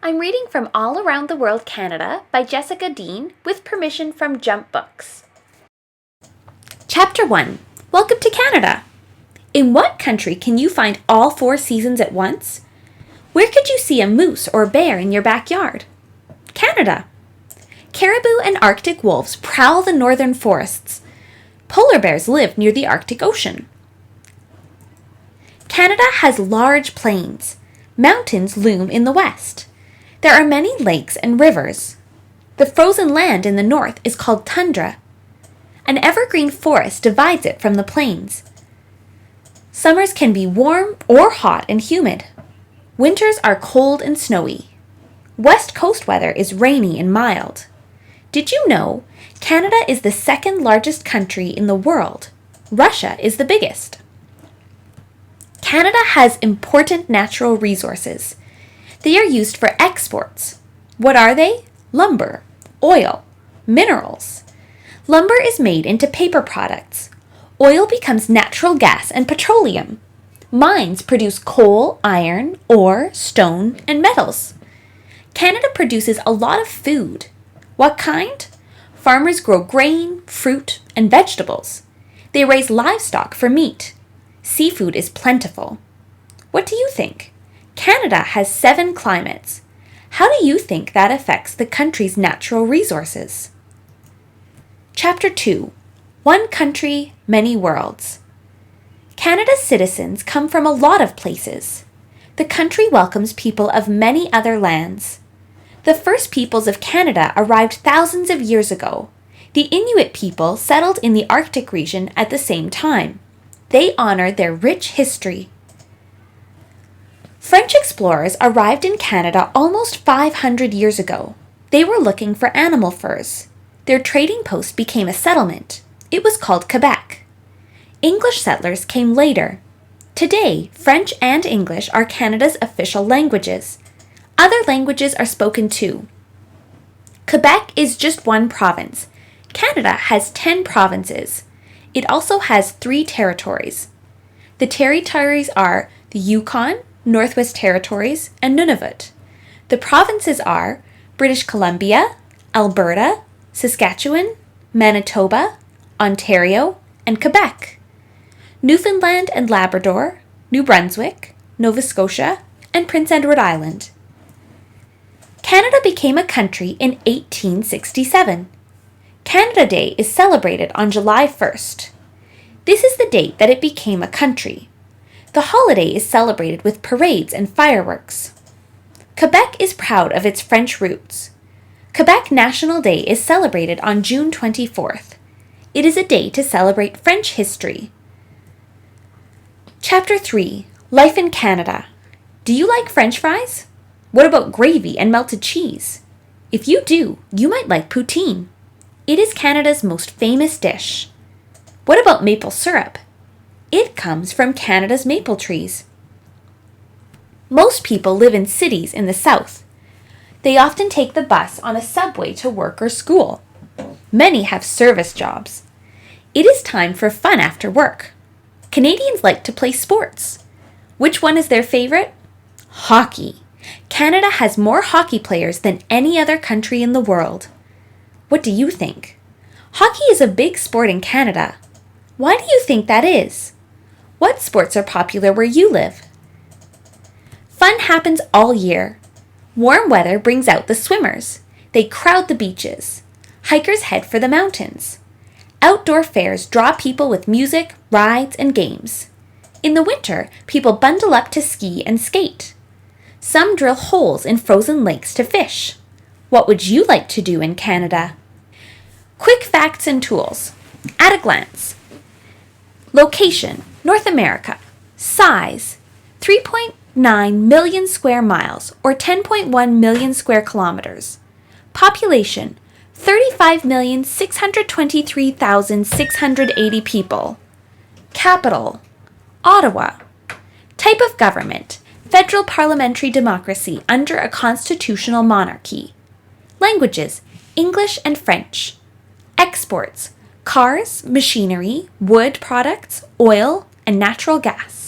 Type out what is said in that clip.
I'm reading from All Around the World Canada by Jessica Dean with permission from Jump Books. Chapter 1. Welcome to Canada. In what country can you find all 4 seasons at once? Where could you see a moose or bear in your backyard? Canada. Caribou and Arctic wolves prowl the northern forests. Polar bears live near the Arctic Ocean. Canada has large plains. Mountains loom in the west. There are many lakes and rivers. The frozen land in the north is called tundra. An evergreen forest divides it from the plains. Summers can be warm or hot and humid. Winters are cold and snowy. West Coast weather is rainy and mild. Did you know Canada is the second largest country in the world? Russia is the biggest. Canada has important natural resources. They are used for exports. What are they? Lumber, oil, minerals. Lumber is made into paper products. Oil becomes natural gas and petroleum. Mines produce coal, iron, ore, stone, and metals. Canada produces a lot of food. What kind? Farmers grow grain, fruit, and vegetables. They raise livestock for meat. Seafood is plentiful. What do you think? Canada has 7 climates. How do you think that affects the country's natural resources? Chapter 2. One Country, Many Worlds. Canada's citizens come from a lot of places. The country welcomes people of many other lands. The first peoples of Canada arrived thousands of years ago. The Inuit people settled in the Arctic region at the same time. They honor their rich history. French explorers arrived in Canada almost 500 years ago. They were looking for animal furs. Their trading post became a settlement. It was called Quebec. English settlers came later. Today, French and English are Canada's official languages. Other languages are spoken too. Quebec is just one province. Canada has 10 provinces. It also has 3 territories. The territories are the Yukon, Northwest Territories, and Nunavut. The provinces are British Columbia, Alberta, Saskatchewan, Manitoba, Ontario, and Quebec. Newfoundland and Labrador, New Brunswick, Nova Scotia, and Prince Edward Island. Canada became a country in 1867. Canada Day is celebrated on July 1st. This is the date that it became a country. The holiday is celebrated with parades and fireworks. Quebec is proud of its French roots. Quebec National Day is celebrated on June 24th. It is a day to celebrate French history. Chapter 3. Life in Canada. Do you like French fries? What about gravy and melted cheese? If you do, you might like poutine. It is Canada's most famous dish. What about maple syrup? It comes from Canada's maple trees. Most people live in cities in the south. They often take the bus on a subway to work or school. Many have service jobs. It is time for fun after work. Canadians like to play sports. Which one is their favorite? Hockey. Canada has more hockey players than any other country in the world. What do you think? Hockey is a big sport in Canada. Why do you think that is? What sports are popular where you live? Fun happens all year. Warm weather brings out the swimmers. They crowd the beaches. Hikers head for the mountains. Outdoor fairs draw people with music, rides, and games. In the winter, people bundle up to ski and skate. Some drill holes in frozen lakes to fish. What would you like to do in Canada? Quick facts and tools. At a glance. Location, North America. Size, 3.9 million square miles or 10.1 million square kilometers. Population, 35,623,680 people. Capital, Ottawa. Type of government, federal parliamentary democracy under a constitutional monarchy. Languages, English and French. Exports, cars, machinery, wood products, oil, and natural gas.